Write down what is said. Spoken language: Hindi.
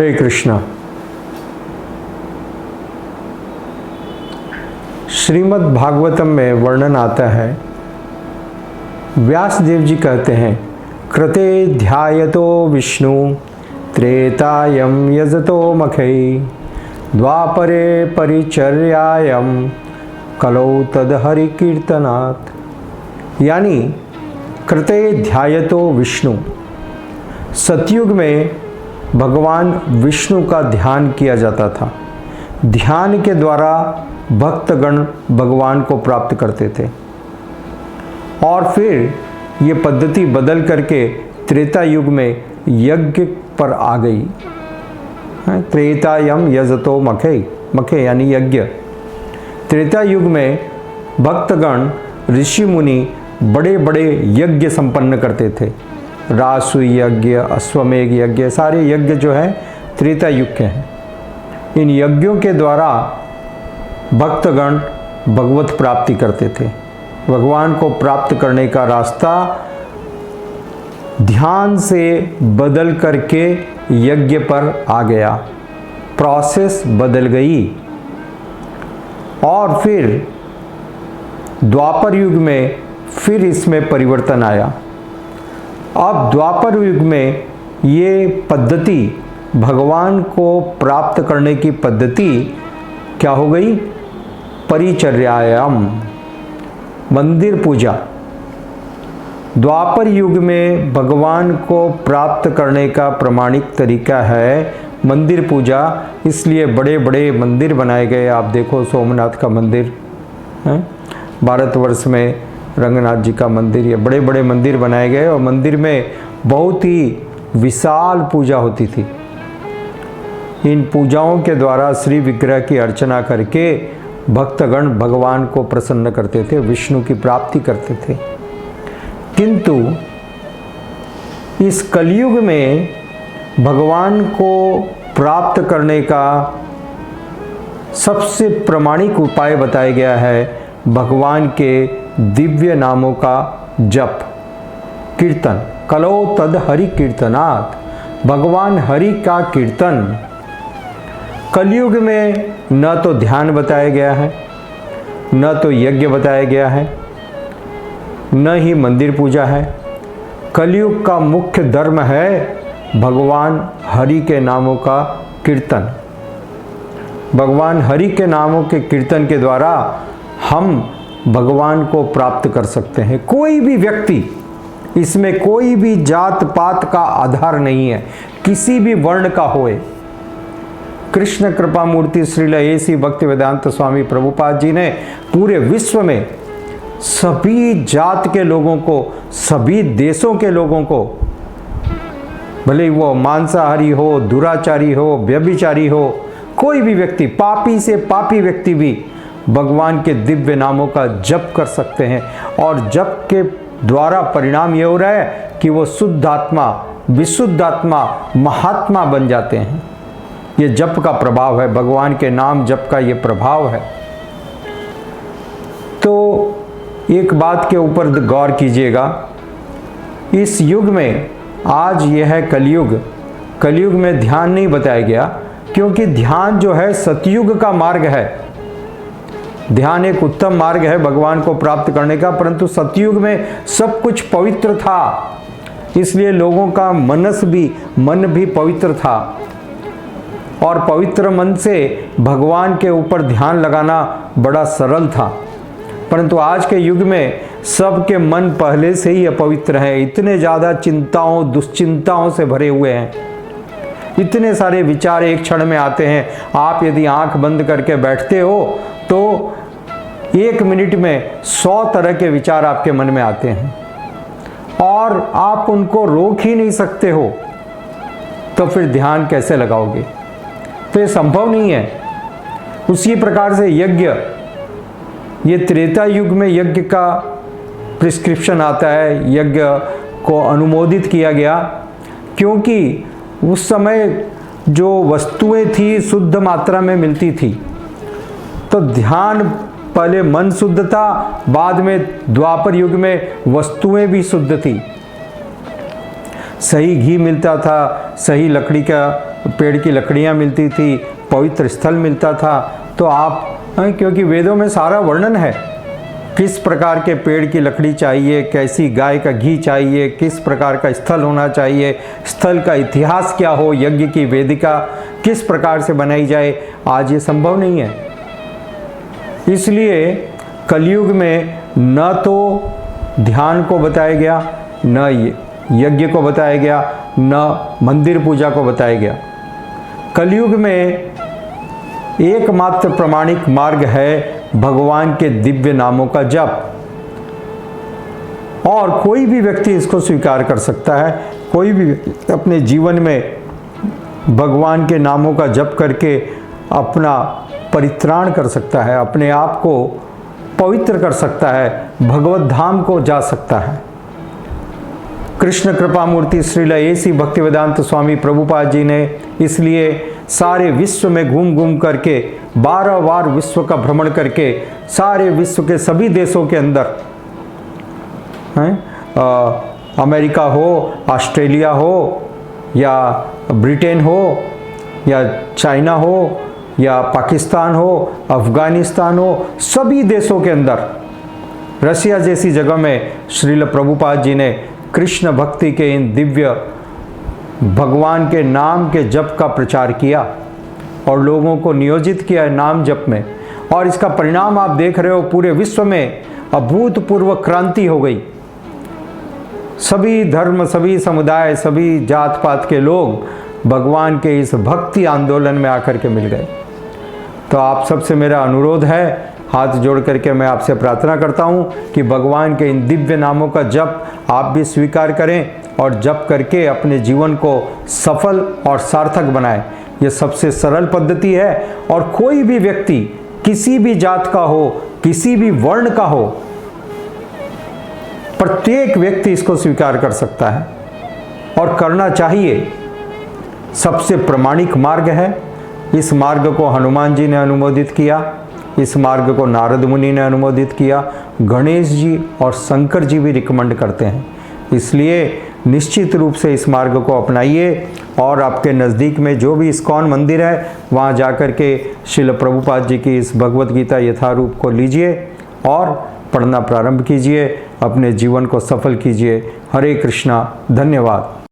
हरे कृष्णा। श्रीमद् भागवतम में वर्णन आता है, व्यास देव जी कहते हैं, कृते ध्यायतो विष्णु त्रेतायम यजतो मखै द्वापरे परिचर्यायम कलौ तद हरि कीर्तनात्। यानी कृते ध्यायतो विष्णु, सतयुग में भगवान विष्णु का ध्यान किया जाता था। ध्यान के द्वारा भक्तगण भगवान को प्राप्त करते थे और फिर ये पद्धति बदल करके त्रेता युग में यज्ञ पर आ गई। त्रेतायम यजतो मखे, मखे यानी यज्ञ। त्रेता युग में भक्तगण ऋषि मुनि बड़े बड़े यज्ञ संपन्न करते थे। रासु यज्ञ, अश्वमेघ यज्ञ, सारे यज्ञ जो है त्रेता युग के हैं। इन यज्ञों के द्वारा भक्तगण भगवत प्राप्ति करते थे। भगवान को प्राप्त करने का रास्ता ध्यान से बदल करके यज्ञ पर आ गया, प्रोसेस बदल गई। और फिर द्वापर युग में फिर इसमें परिवर्तन आया। अब द्वापर युग में ये पद्धति, भगवान को प्राप्त करने की पद्धति क्या हो गई? परिचर्यायम, मंदिर पूजा। द्वापर युग में भगवान को प्राप्त करने का प्रमाणिक तरीका है मंदिर पूजा। इसलिए बड़े बड़े मंदिर बनाए गए। आप देखो, सोमनाथ का मंदिर है, भारतवर्ष में रंगनाथ जी का मंदिर, ये बड़े बड़े मंदिर बनाए गए और मंदिर में बहुत ही विशाल पूजा होती थी। इन पूजाओं के द्वारा श्री विग्रह की अर्चना करके भक्तगण भगवान को प्रसन्न करते थे, विष्णु की प्राप्ति करते थे। किंतु इस कलयुग में भगवान को प्राप्त करने का सबसे प्रामाणिक उपाय बताया गया है भगवान के दिव्य नामों का जप, कीर्तन। कलो तद हरि कीर्तनात्, भगवान हरि का कीर्तन। कलयुग में न तो ध्यान बताया गया है, न तो यज्ञ बताया गया है, न ही मंदिर पूजा है। कलयुग का मुख्य धर्म है भगवान हरि के नामों का कीर्तन। भगवान हरि के नामों के कीर्तन के द्वारा हम भगवान को प्राप्त कर सकते हैं। कोई भी व्यक्ति, इसमें कोई भी जात पात का आधार नहीं है, किसी भी वर्ण का होए। कृष्ण कृपा मूर्ति श्रील ऐसी भक्ति वेदांत स्वामी प्रभुपाद जी ने पूरे विश्व में सभी जात के लोगों को, सभी देशों के लोगों को, भले वो मांसाहारी हो, दुराचारी हो, व्यभिचारी हो, कोई भी व्यक्ति, पापी से पापी व्यक्ति भी भगवान के दिव्य नामों का जप कर सकते हैं। और जप के द्वारा परिणाम ये हो रहा है कि वो शुद्ध आत्मा, विशुद्ध आत्मा, महात्मा बन जाते हैं। ये जप का प्रभाव है, भगवान के नाम जप का ये प्रभाव है। तो एक बात के ऊपर गौर कीजिएगा, इस युग में, आज यह है कलयुग, कलयुग में ध्यान नहीं बताया गया, क्योंकि ध्यान जो है सतयुग का मार्ग है। ध्यान एक उत्तम मार्ग है भगवान को प्राप्त करने का, परंतु सतयुग में सब कुछ पवित्र था, इसलिए लोगों का मन भी पवित्र था और पवित्र मन से भगवान के ऊपर ध्यान लगाना बड़ा सरल था। परंतु आज के युग में सबके मन पहले से ही अपवित्र हैं। इतने ज़्यादा चिंताओं, दुश्चिंताओं से भरे हुए हैं, इतने सारे विचार एक क्षण में आते हैं। आप यदि आंख बंद करके बैठते हो तो 1 मिनट में 100 तरह के विचार आपके मन में आते हैं और आप उनको रोक ही नहीं सकते हो, तो फिर ध्यान कैसे लगाओगे? तो ये संभव नहीं है। उसी प्रकार से यज्ञ, ये त्रेता युग में यज्ञ का प्रिस्क्रिप्शन आता है, यज्ञ को अनुमोदित किया गया, क्योंकि उस समय जो वस्तुएं थी शुद्ध मात्रा में मिलती थी। तो ध्यान, पहले मन शुद्ध था, बाद में द्वापर युग में वस्तुएं भी शुद्ध थी। सही घी मिलता था, सही लकड़ी का पेड़ की लकड़ियाँ मिलती थी, पवित्र स्थल मिलता था। तो आप क्योंकि वेदों में सारा वर्णन है, किस प्रकार के पेड़ की लकड़ी चाहिए, कैसी गाय का घी चाहिए, किस प्रकार का स्थल होना चाहिए, स्थल का इतिहास क्या हो, यज्ञ की वेदिका किस प्रकार से बनाई जाए। आज ये संभव नहीं है। इसलिए कलयुग में न तो ध्यान को बताया गया, न यज्ञ को बताया गया, न मंदिर पूजा को बताया गया। कलयुग में एकमात्र प्रमाणिक मार्ग है भगवान के दिव्य नामों का जप, और कोई भी व्यक्ति इसको स्वीकार कर सकता है। कोई भी अपने जीवन में भगवान के नामों का जप करके अपना परित्राण कर सकता है, अपने आप को पवित्र कर सकता है, भगवत धाम को जा सकता है। कृष्ण कृपा मूर्ति श्रील A.C. भक्तिवेदांत स्वामी प्रभुपाद जी ने इसलिए सारे विश्व में घूम घूम करके 12 बार विश्व का भ्रमण करके सारे विश्व के सभी देशों के अंदर अमेरिका हो, ऑस्ट्रेलिया हो, या ब्रिटेन हो, या चाइना हो, या पाकिस्तान हो, अफगानिस्तान हो, सभी देशों के अंदर, रसिया जैसी जगह में श्रील प्रभुपाद जी ने कृष्ण भक्ति के इन दिव्य भगवान के नाम के जप का प्रचार किया और लोगों को नियोजित किया नाम जप में। और इसका परिणाम आप देख रहे हो, पूरे विश्व में अभूतपूर्व क्रांति हो गई। सभी धर्म, सभी समुदाय, सभी जात पात के लोग भगवान के इस भक्ति आंदोलन में आकर के मिल गए। तो आप सबसे मेरा अनुरोध है, हाथ जोड़ करके मैं आपसे प्रार्थना करता हूं कि भगवान के इन दिव्य नामों का जप आप भी स्वीकार करें और जप करके अपने जीवन को सफल और सार्थक बनाएं। यह सबसे सरल पद्धति है और कोई भी व्यक्ति, किसी भी जात का हो, किसी भी वर्ण का हो, प्रत्येक व्यक्ति इसको स्वीकार कर सकता है और करना चाहिए। सबसे प्रमाणिक मार्ग है। इस मार्ग को हनुमान जी ने अनुमोदित किया, इस मार्ग को नारद मुनि ने अनुमोदित किया, गणेश जी और शंकर जी भी रिकमेंड करते हैं। इसलिए निश्चित रूप से इस मार्ग को अपनाइए और आपके नज़दीक में जो भी इस्कॉन मंदिर है वहाँ जाकर के श्रील प्रभुपाद जी की इस भगवत गीता यथारूप को लीजिए और पढ़ना प्रारंभ कीजिए, अपने जीवन को सफल कीजिए। हरे कृष्णा, धन्यवाद।